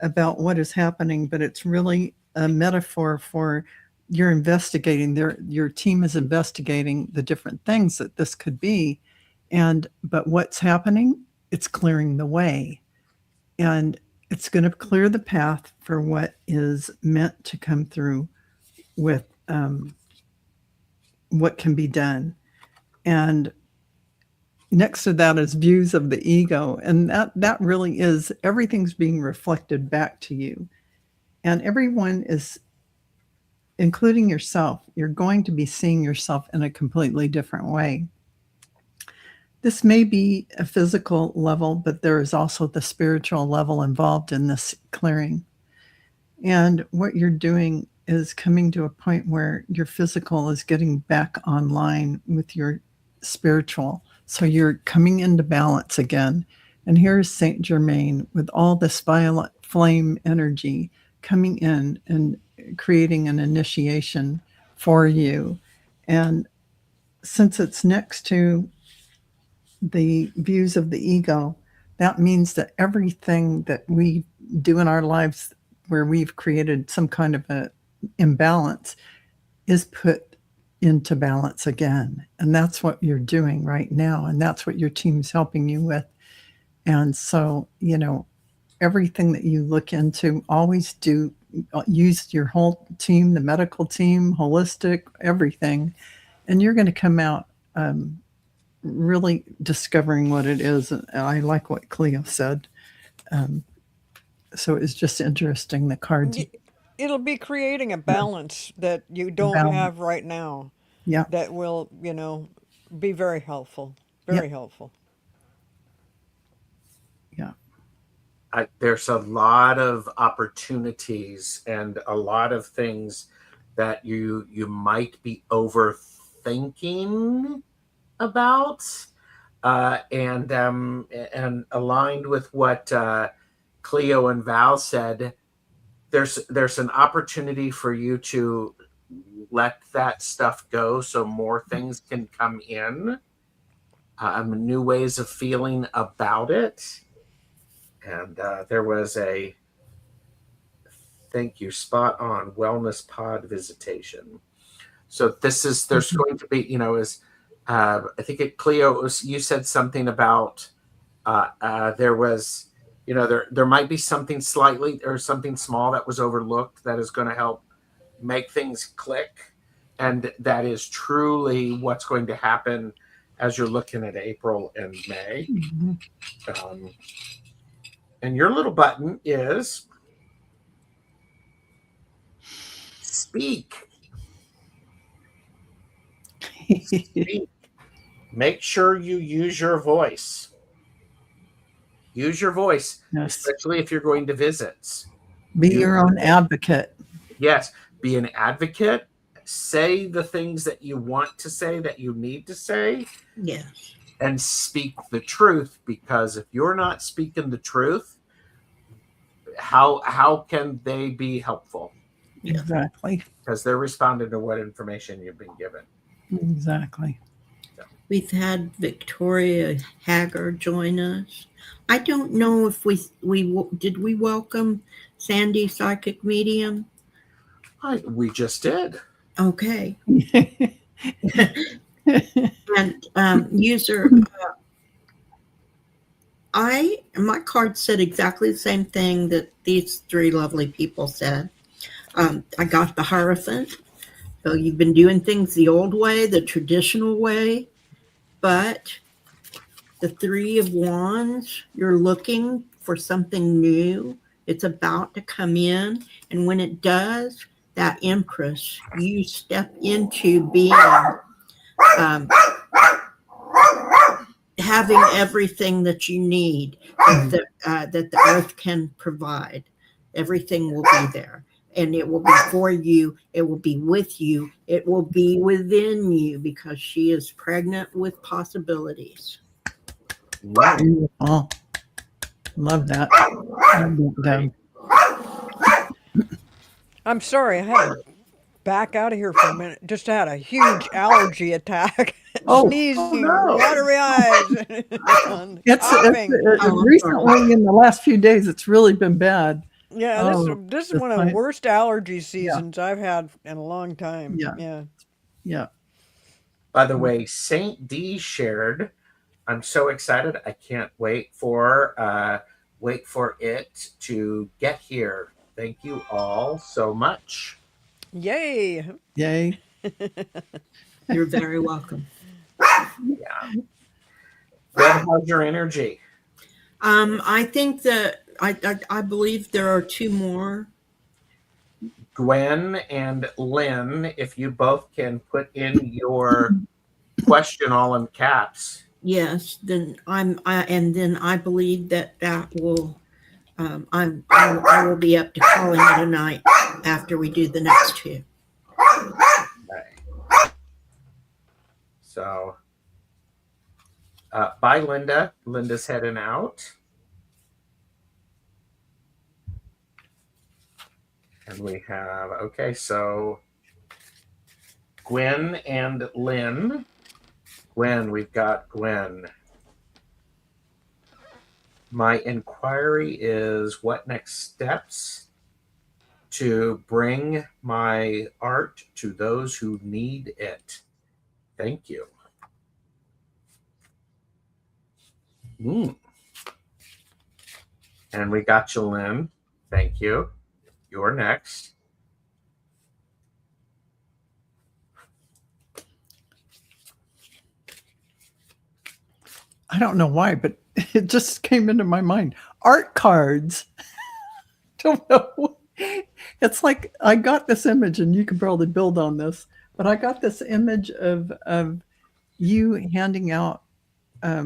about what is happening, but it's really a metaphor for you're investigating. Your team is investigating the different things that this could be, but what's happening? It's clearing the way, and it's going to clear the path for what is meant to come through with what can be done. And next to that is views of the ego. And that really is, everything's being reflected back to you. And everyone is, including yourself, you're going to be seeing yourself in a completely different way. This may be a physical level, but there is also the spiritual level involved in this clearing. And what you're doing is coming to a point where your physical is getting back online with your spiritual. So you're coming into balance again. And here's Saint Germain with all this violet flame energy coming in and creating an initiation for you. And since it's next to the views of the ego, that means that everything that we do in our lives where we've created some kind of an imbalance is put into balance again. And that's what you're doing right now. And that's what your team's helping you with. And so, everything that you look into, always use your whole team, the medical team, holistic, everything, and you're going to come out really discovering what it is. And I like what Cleo said. So it's just interesting, the cards. It'll be creating a balance that you don't balance. have right now. Yeah. That will, be very helpful. Very helpful. Yeah. There's a lot of opportunities and a lot of things that you might be overthinking about, and aligned with what Cleo and Val said. There's an opportunity for you to let that stuff go, so more things can come in, new ways of feeling about it. And there was a thank you, spot on, wellness pod visitation. So there's going to be, I think Cleo, you said something about there was, there might be something slightly or something small that was overlooked that is going to help make things click. And that is truly what's going to happen as you're looking at April and May. And your little button is speak. Speak. Make sure you use your voice. Use your voice, Yes. especially if you're going to visits. Be your own advocate. Yes, be an advocate. Say the things that you want to say, that you need to say. Yes. And speak the truth, because if you're not speaking the truth, how can they be helpful? Exactly. Because they're responding to what information you've been given. Exactly. We've had Victoria Hager join us. I don't know if we did we welcome Sandy Psychic Medium. We just did. Okay. And user, my card said exactly the same thing that these three lovely people said. I got the Hierophant. So you've been doing things the old way, the traditional way, but the Three of Wands, you're looking for something new. It's about to come in. And when it does, that Empress, you step into being having everything that you need that the earth can provide. Everything will be there. And it will be for you. It will be with you. It will be within you, because she is pregnant with possibilities. Wow. Beautiful. Love that. I'm sorry, I had to back out of here for a minute. Just had a huge allergy attack. Oh. Sneezing, no. watery eyes, coughing. Recently, in the last few days, it's really been bad. Yeah, this is one of the worst allergy seasons I've had in a long time. Yeah. By the way, Saint D shared, I'm so excited. I can't wait for it to get here. Thank you all so much. Yay. You're very welcome. Yeah. Deb, how's your energy? I think that I believe there are two more. Gwen and Lynn, if you both can put in your question all in caps. Yes, then I believe that will I will be up to calling it a night after we do the next two. Okay. So, bye, Linda. Linda's heading out. And we have, okay, so Gwen and Lynn. Gwen, we've got Gwen. My inquiry is, what next steps to bring my art to those who need it? Thank you. And we got you, Lynn. Thank you. You're next. I don't know why, but it just came into my mind. Art cards. Don't know. It's like I got this image, and you can probably build on this, but I got this image of you handing out a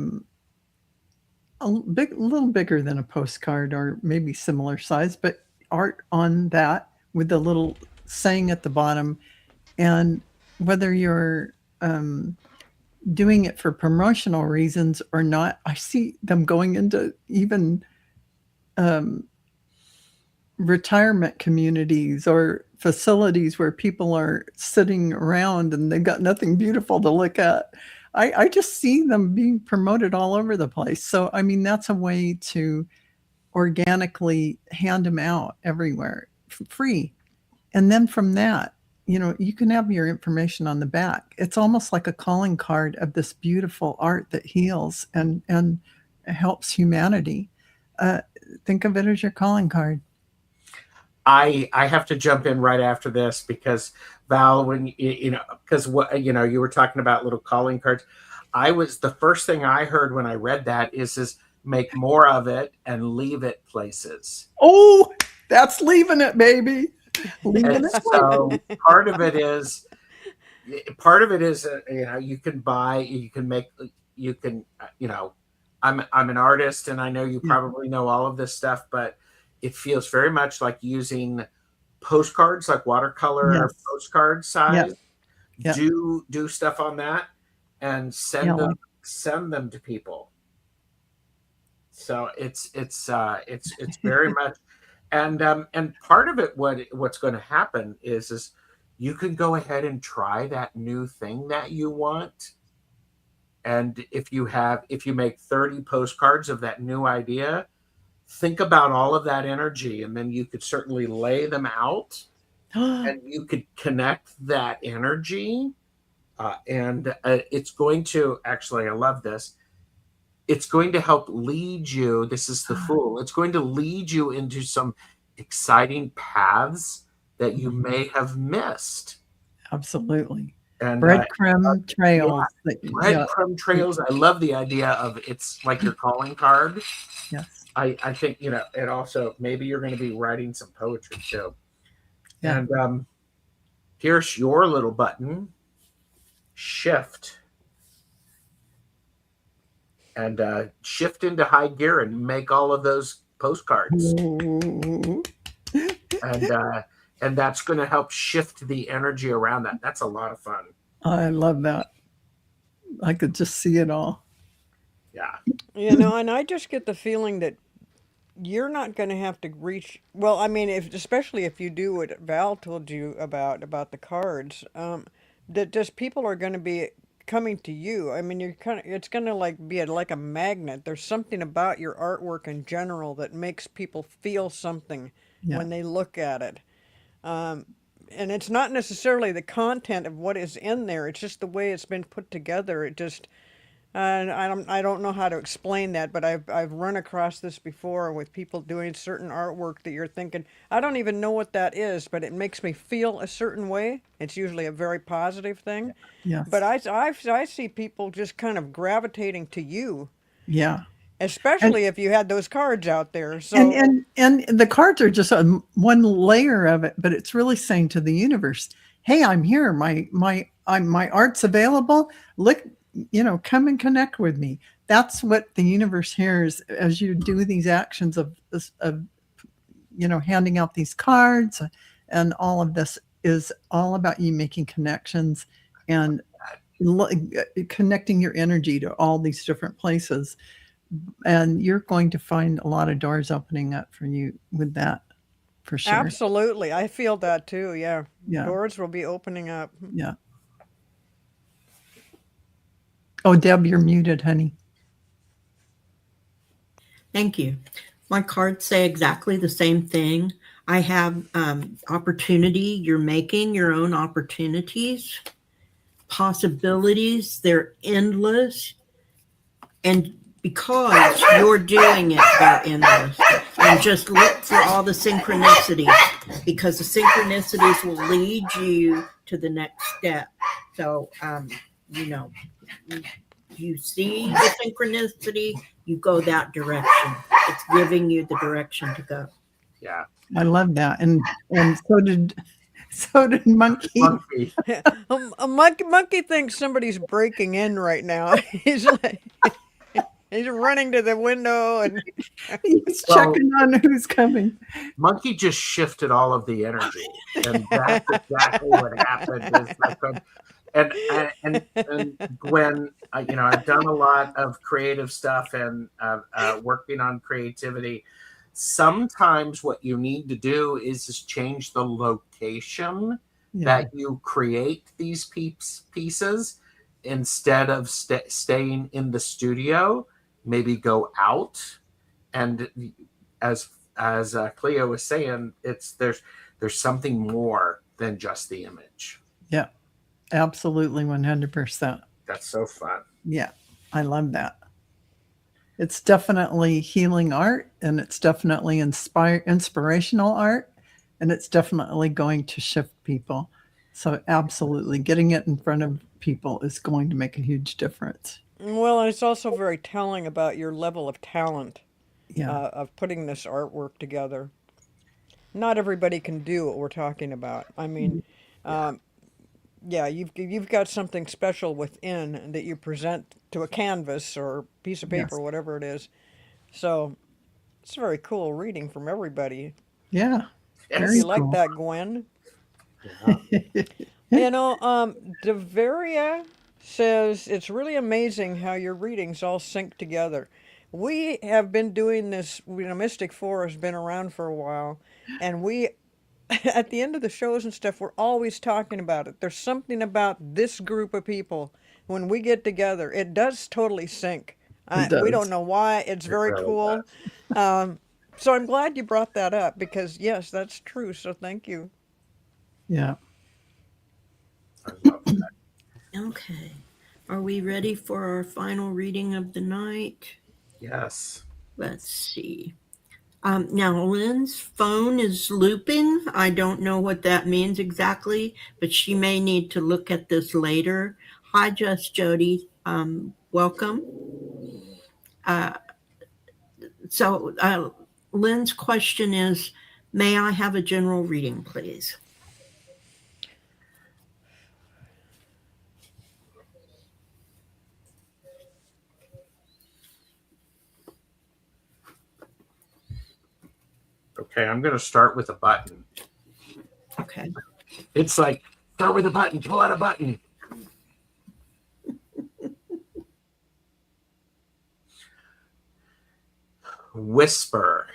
little bigger than a postcard, or maybe similar size, but art on that with the little saying at the bottom. And whether you're doing it for promotional reasons or not, I see them going into even retirement communities or facilities where people are sitting around and they've got nothing beautiful to look at. I just see them being promoted all over the place. So, I mean, that's a way to organically hand them out everywhere free. And then from that, you can have your information on the back. It's almost like a calling card of this beautiful art that heals and helps humanity. Think of it as your calling card. I have to jump in right after this because Val, when because you were talking about little calling cards. The first thing I heard when I read that is make more of it and leave it places. Oh, that's leaving it, baby. Leaving it. So part of it is you can buy, I'm an artist, and I know you probably know all of this stuff, but it feels very much like using postcards, like watercolor postcard size. Yes. Do stuff on that and send them to people. So it's very much, and part of it, what's going to happen is you can go ahead and try that new thing that you want. And if you make 30 postcards of that new idea, think about all of that energy, and then you could certainly lay them out and you could connect that energy. And it's going to, actually, I love this. It's going to help lead you. This is the Fool. It's going to lead you into some exciting paths that you may have missed. Absolutely. And breadcrumb trails. Breadcrumb trails. I love the idea of it's like your calling card. Yes. I think, it also, maybe you're going to be writing some poetry too. Yeah. And here's your little button, shift. And shift into high gear and make all of those postcards. And that's going to help shift the energy around that. That's a lot of fun. I love that. I could just see it all. Yeah. And I just get the feeling that you're not going to have to reach. Well, I mean, especially if you do what Val told you about the cards, that just people are going to be coming to you. I mean, it's going to be like a magnet. There's something about your artwork in general that makes people feel something when they look at it. And it's not necessarily the content of what is in there. It's just the way it's been put together. It just, I don't know how to explain that, but I've run across this before with people doing certain artwork that you're thinking, I don't even know what that is, but it makes me feel a certain way. It's usually a very positive thing. Yes. But I see people just kind of gravitating to you. Yeah. Especially if you had those cards out there. So and the cards are just one layer of it, but it's really saying to the universe, "Hey, I'm here. My art's available. Look, come and connect with me." That's what the universe hears as you do these actions of handing out these cards, and all of this is all about you making connections and connecting your energy to all these different places. And you're going to find a lot of doors opening up for you with that, for sure. Absolutely. I feel that too. Yeah. Yeah. Doors will be opening up. Yeah. Oh, Deb, you're muted, honey. Thank you. My cards say exactly the same thing. I have opportunity. You're making your own opportunities, possibilities. They're endless. And because you're doing it, they're endless. And just look for all the synchronicities, because the synchronicities will lead you to the next step. So, you know, you see the synchronicity, you go that direction. It's giving you the direction to go. Yeah. I love that. And so did Monkey. Monkey. A monkey thinks somebody's breaking in right now. He's like, he's running to the window and He's Well- checking on who's coming. Monkey just shifted all of the energy, and that's exactly what happened. Is like, and Gwen, you know, I've done a lot of creative stuff and working on creativity. Sometimes what you need to do is just change the location Yeah. that you create these pieces instead of staying in the studio. Maybe go out, and as Cleo was saying, there's something more than just the image. Yeah. Absolutely 100%. That's so fun. Yeah. I love that. It's definitely healing art, and it's definitely inspirational art, and it's definitely going to shift people. So absolutely getting it in front of people is going to make a huge difference. well, it's also very telling about your level of talent Yeah. of putting this artwork together. Not everybody can do what we're talking about. I mean, yeah, you've got something special within that you present to a canvas or piece of paper, Yes. whatever it is. So it's a very cool reading from everybody. Yeah. If Very you like cool. that, Gwen. Yeah. You know, Deveria says it's really amazing how your readings all sync together. We have been doing this, you know, Mystic 4 has been around for a while, and we, at the end of the shows and stuff, we're always talking about it. There's something about this group of people, when we get together, it does totally sync. It We does. don't know why, it's very really cool. So I'm glad you brought that up, because yes, that's true, so thank you. Yeah. I love that. Okay. Are we ready for our final reading of the night? Yes. Let's see. Now, Lynn's phone is looping. I don't know what that means exactly, but she may need to look at this later. Hi, Just Jody. Welcome. So, Lynn's question is, may I have a general reading, please? Okay, I'm going to start with a button. Okay. It's like, start with a button, pull out a button. Whisper.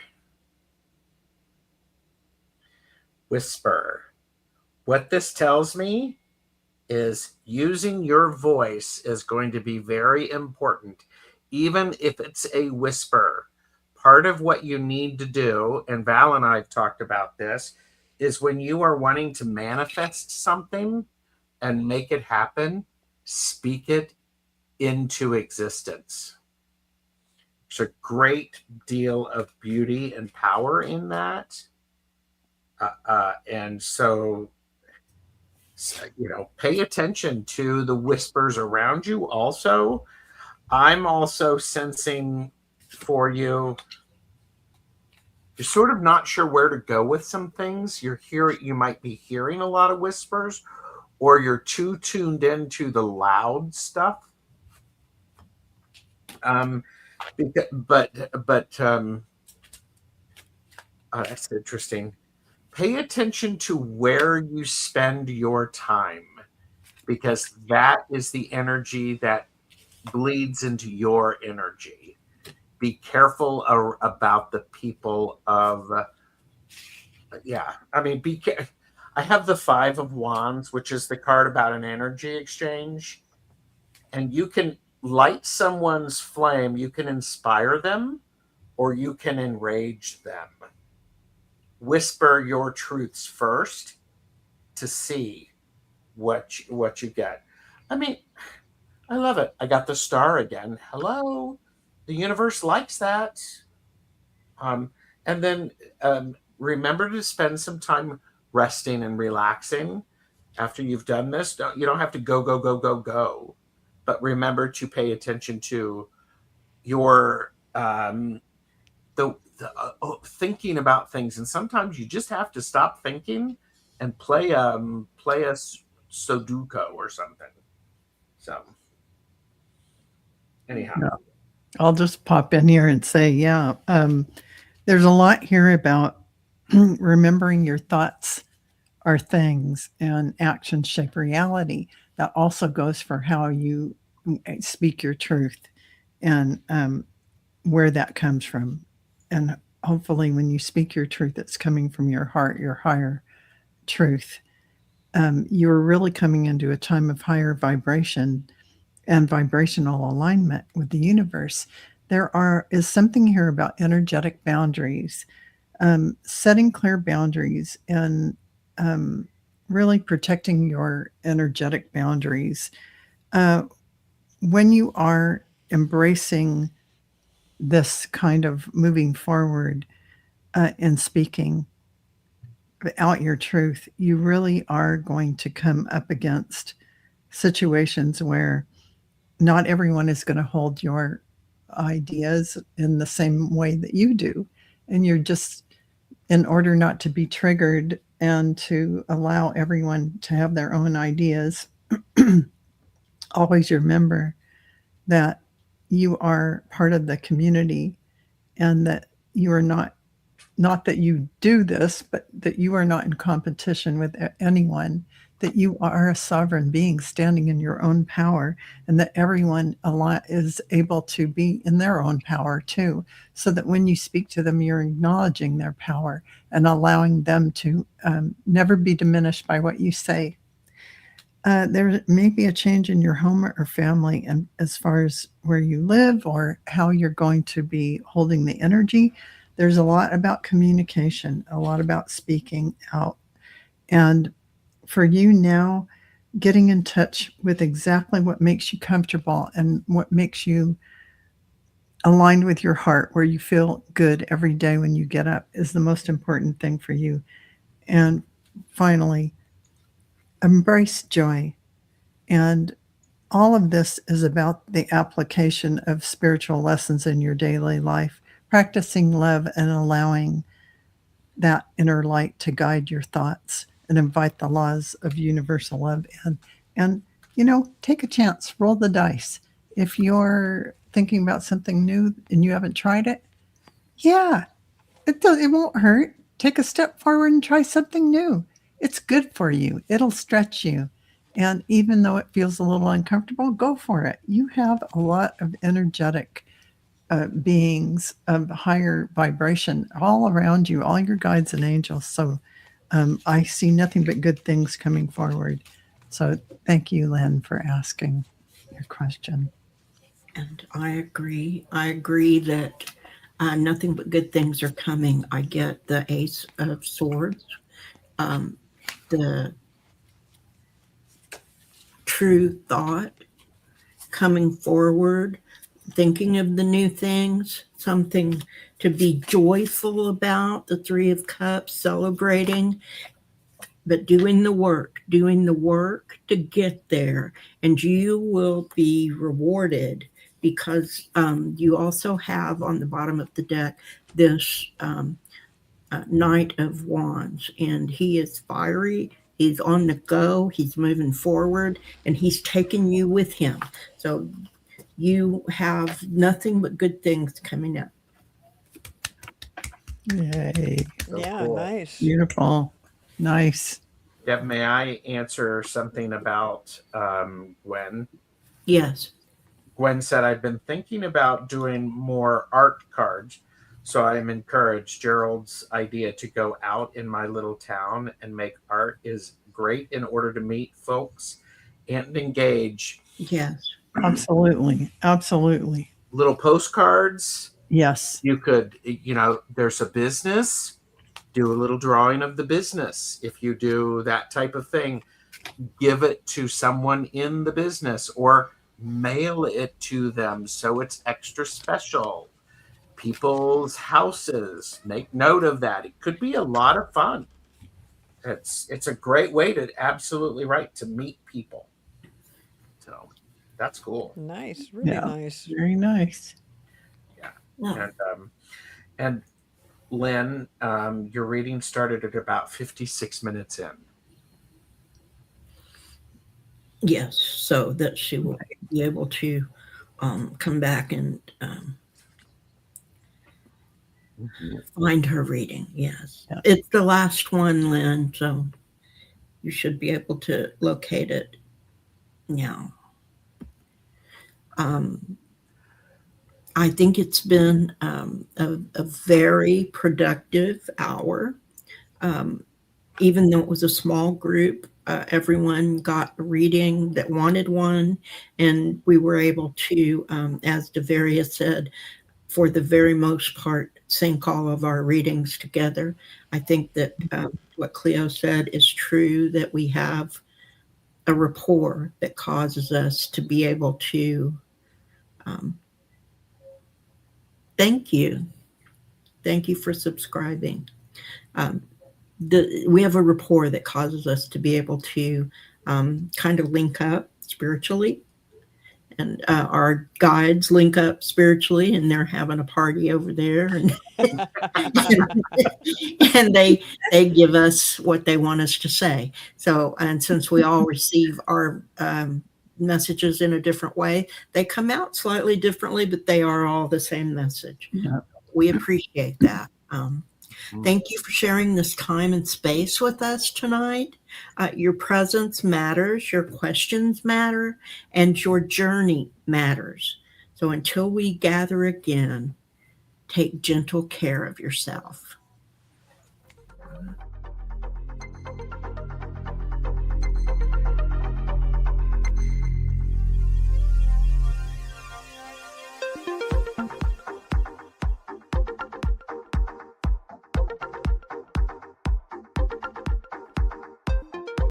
Whisper. What this tells me is using your voice is going to be very important, even if it's a whisper. Part of what you need to do, and Val and I have talked about this, is when you are wanting to manifest something and make it happen, speak it into existence. There's a great deal of beauty and power in that. And so, you know, pay attention to the whispers around you. Also, I'm also sensing for you, you're sort of not sure where to go with some things. You might be hearing a lot of whispers, or you're too tuned into the loud stuff. That's interesting. Pay attention to where you spend your time, because that is the energy that bleeds into your energy. Be careful about the people of, I have the 5 of Wands, which is the card about an energy exchange. And you can light someone's flame, you can inspire them, or you can enrage them. Whisper your truths first to see what you get. I mean, I love it. I got the star again. Hello. the universe likes that. And then remember to spend some time resting and relaxing after you've done this. You don't have to go, go, go, go, go. But remember to pay attention to your thinking about things. And sometimes you just have to stop thinking and play a Sudoku or something. So anyhow. Yeah. I'll just pop in here and say, there's a lot here about remembering your thoughts are things and actions shape reality. That also goes for how you speak your truth and where that comes from. And hopefully when you speak your truth, it's coming from your heart, your higher truth. You're really coming into a time of higher vibration and vibrational alignment with the universe. There is something here about energetic boundaries, setting clear boundaries, and really protecting your energetic boundaries. When you are embracing this kind of moving forward and speaking out your truth, you really are going to come up against situations where not everyone is going to hold your ideas in the same way that you do. And you're just, in order not to be triggered and to allow everyone to have their own ideas, always remember that you are part of the community and that you are not that you do this, but that you are not in competition with anyone, that you are a sovereign being standing in your own power, and that everyone is able to be in their own power too, so that when you speak to them, you're acknowledging their power and allowing them to never be diminished by what you say. There may be a change in your home or family, and as far as where you live or how you're going to be holding the energy. There's a lot about communication, a lot about speaking out. And for you now, getting in touch with exactly what makes you comfortable and what makes you aligned with your heart, where you feel good every day when you get up, is the most important thing for you. And finally, embrace joy. And all of this is about the application of spiritual lessons in your daily life, practicing love and allowing that inner light to guide your thoughts and invite the laws of universal love in. And, take a chance, roll the dice. If you're thinking about something new and you haven't tried it, it won't hurt. Take a step forward and try something new. It's good for you. It'll stretch you. And even though it feels a little uncomfortable, go for it. You have a lot of energetic beings of higher vibration all around you, all your guides and angels. So I see nothing but good things coming forward. So thank you, Lynn, for asking your question. And I agree. I agree that nothing but good things are coming. I get the Ace of Swords, the true thought coming forward, thinking of the new things, something to be joyful about, the Three of Cups, celebrating, but doing the work to get there. And you will be rewarded because you also have on the bottom of the deck this Knight of Wands, and he is fiery. He's on the go. He's moving forward, and he's taking you with him. So you have nothing but good things coming up. Yay. So Yeah, cool. nice. Beautiful. Nice. Deb, may I answer something about Gwen? Yes. Gwen said, I've been thinking about doing more art cards. So I'm encouraged. Gerald's idea to go out in my little town and make art is great in order to meet folks and engage. Yes. Absolutely. Absolutely. Little postcards. Yes. You could, there's a business, do a little drawing of the business. If you do that type of thing, give it to someone in the business or mail it to them so it's extra special. People's houses, make note of that. It could be a lot of fun. It's a great way to, absolutely right, to meet people. So that's cool. Nice, really Yeah. nice. Very nice. Yeah. And Lynn, your reading started at about 56 minutes in. Yes, so that she will be able to come back and find her reading. Yes. Yeah. It's the last one, Lynn, so you should be able to locate it now. I think it's been a very productive hour. Even though it was a small group, everyone got a reading that wanted one, and we were able to, as Deveria said, for the very most part, sync all of our readings together. I think that what Cleo said is true, that we have a rapport that causes us to be able to thank you. Thank you for subscribing. We have a rapport that causes us to be able to kind of link up spiritually. And our guides link up spiritually, and they're having a party over there. And, and they give us what they want us to say. So, and since we all receive our messages in a different way, they come out slightly differently, but they are all the same message. Yeah. We appreciate that. Thank you for sharing this time and space with us tonight. Your presence matters, your questions matter, and your journey matters. So until we gather again, take gentle care of yourself.